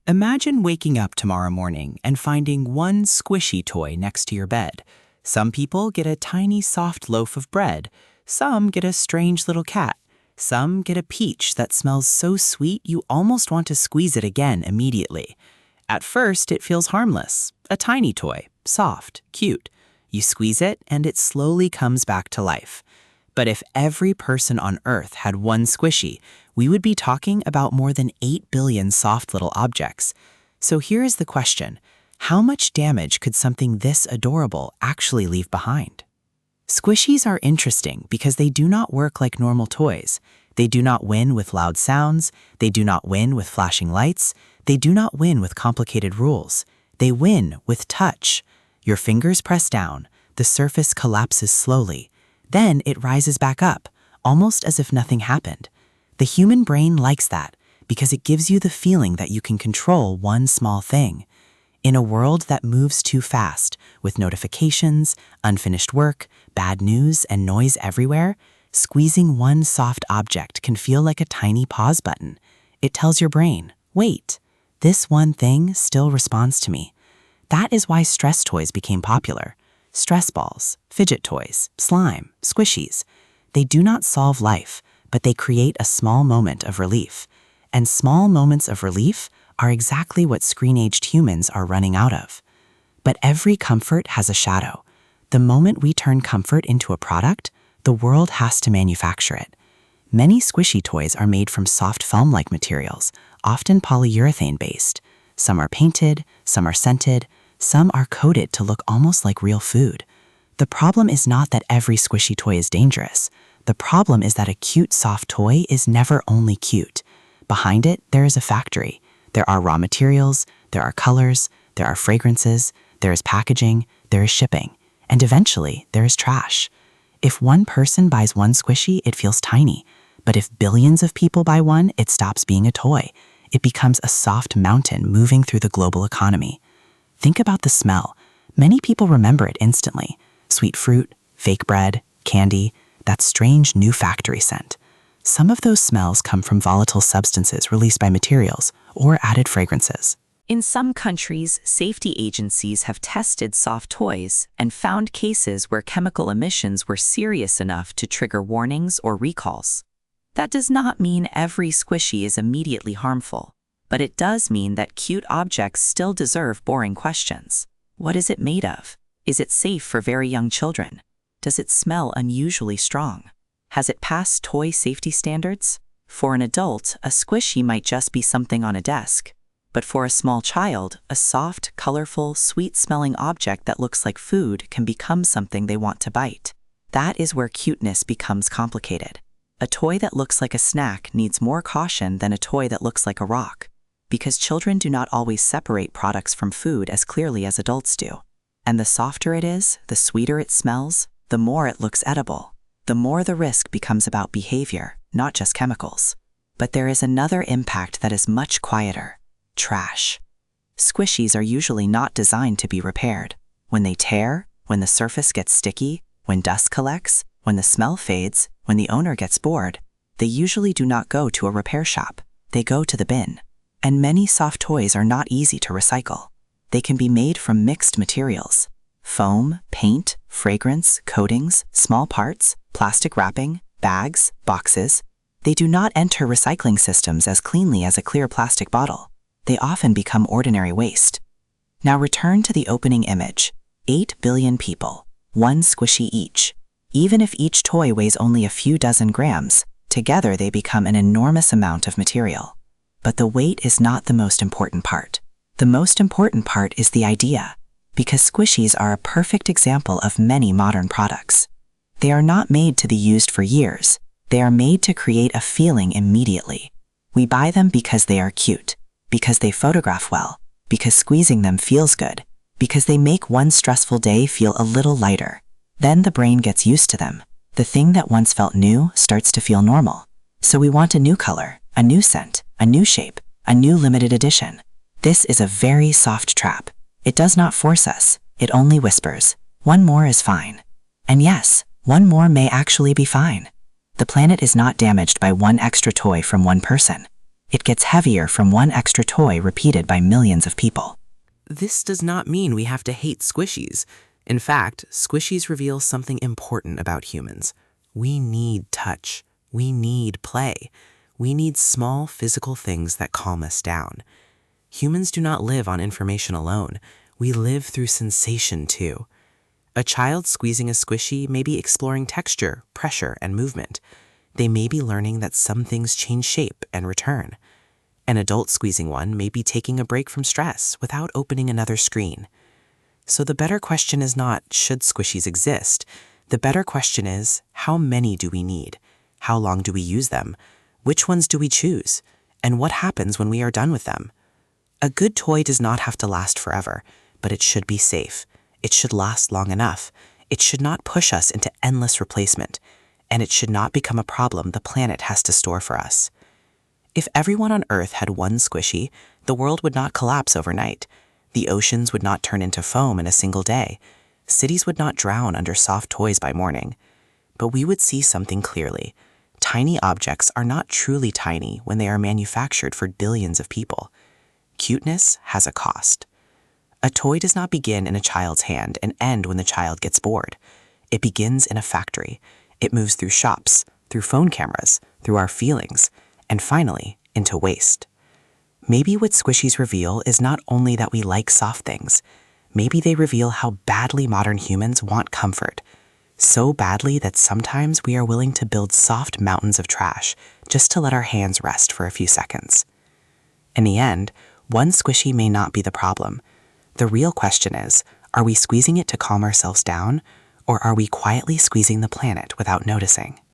Imagine waking up tomorrow morning and finding one squishy toy next to your bed. Some people get a tiny soft loaf of bread. Some get a strange little cat. Some get a peach that smells so sweet you almost want to squeeze it again immediately. At first, it feels harmless. A tiny toy, soft, cute. You squeeze it and it slowly comes back to life. But if every person on Earth had one squishy, we would be talking about more than 8 billion soft little objects. So here is the question: how much damage could something this adorable actually leave behind? Squishies are interesting because they do not work like normal toys. They do not win with loud sounds. They do not win with flashing lights. They do not win with complicated rules. They win with touch. Your fingers press down. The surface collapses slowly. Then it rises back up, almost as if nothing happened. The human brain likes that because it gives you the feeling that you can control one small thing. In a world that moves too fast, with notifications, unfinished work, bad news, and noise everywhere, squeezing one soft object can feel like a tiny pause button. It tells your brain, wait, this one thing still responds to me. That is why stress toys became popular. Stress balls, fidget toys, slime, squishies. They do not solve life, but they create a small moment of relief. And small moments of relief are exactly what screen-aged humans are running out of. But every comfort has a shadow. The moment we turn comfort into a product, the world has to manufacture it. Many squishy toys are made from soft foam-like materials, often polyurethane-based. Some are painted, some are scented, some are coated to look almost like real food. The problem is not that every squishy toy is dangerous. The problem is that a cute, soft toy is never only cute. Behind it, there is a factory. There are raw materials, there are colors, there are fragrances, there is packaging, there is shipping, and eventually, there is trash. If one person buys one squishy, it feels tiny. But if billions of people buy one, it stops being a toy. It becomes a soft mountain moving through the global economy. Think about the smell. Many people remember it instantly. Sweet fruit, fake bread, candy, that strange new factory scent. Some of those smells come from volatile substances released by materials or added fragrances. In some countries, safety agencies have tested soft toys and found cases where chemical emissions were serious enough to trigger warnings or recalls. That does not mean every squishy is immediately harmful, but it does mean that cute objects still deserve boring questions. What is it made of? Is it safe for very young children? Does it smell unusually strong? Has it passed toy safety standards? For an adult, a squishy might just be something on a desk. But for a small child, a soft, colorful, sweet-smelling object that looks like food can become something they want to bite. That is where cuteness becomes complicated. A toy that looks like a snack needs more caution than a toy that looks like a rock, because children do not always separate products from food as clearly as adults do. And the softer it is, the sweeter it smells, the more it looks edible. The more the risk becomes about behavior, not just chemicals. But there is another impact that is much quieter: trash. Squishies are usually not designed to be repaired. When they tear, when the surface gets sticky, when dust collects, when the smell fades, when the owner gets bored, they usually do not go to a repair shop. They go to the bin. And many soft toys are not easy to recycle. They can be made from mixed materials: foam, paint, fragrance, coatings, small parts, plastic wrapping, bags, boxes. They do not enter recycling systems as cleanly as a clear plastic bottle. They often become ordinary waste. Now return to the opening image. 8 billion people, one squishy each. Even if each toy weighs only a few dozen grams, together they become an enormous amount of material. But the weight is not the most important part. The most important part is the idea, because squishies are a perfect example of many modern products. They are not made to be used for years. They are made to create a feeling immediately. We buy them because they are cute, because they photograph well, because squeezing them feels good, because they make one stressful day feel a little lighter. Then the brain gets used to them. The thing that once felt new starts to feel normal. So we want a new color, a new scent, a new shape, a new limited edition. This is a very soft trap. It does not force us. It only whispers, one more is fine. And yes, one more may actually be fine. The planet is not damaged by one extra toy from one person. It gets heavier from one extra toy repeated by millions of people. This does not mean we have to hate squishies. In fact, squishies reveal something important about humans. We need touch. We need play. We need small physical things that calm us down. Humans do not live on information alone. We live through sensation too. A child squeezing a squishy may be exploring texture, pressure, and movement. They may be learning that some things change shape and return. An adult squeezing one may be taking a break from stress without opening another screen. So the better question is not, should squishies exist? The better question is, how many do we need? How long do we use them? Which ones do we choose? And what happens when we are done with them? A good toy does not have to last forever, but it should be safe. It should last long enough. It should not push us into endless replacement. And it should not become a problem the planet has to store for us. If everyone on Earth had one squishy, the world would not collapse overnight. The oceans would not turn into foam in a single day. Cities would not drown under soft toys by morning. But we would see something clearly. Tiny objects are not truly tiny when they are manufactured for billions of people. Cuteness has a cost. A toy does not begin in a child's hand and end when the child gets bored. It begins in a factory. It moves through shops, through phone cameras, through our feelings, and finally, into waste. Maybe what squishies reveal is not only that we like soft things. Maybe they reveal how badly modern humans want comfort. So badly that sometimes we are willing to build soft mountains of trash just to let our hands rest for a few seconds. In the end, one squishy may not be the problem. The real question is, are we squeezing it to calm ourselves down, or are we quietly squeezing the planet without noticing?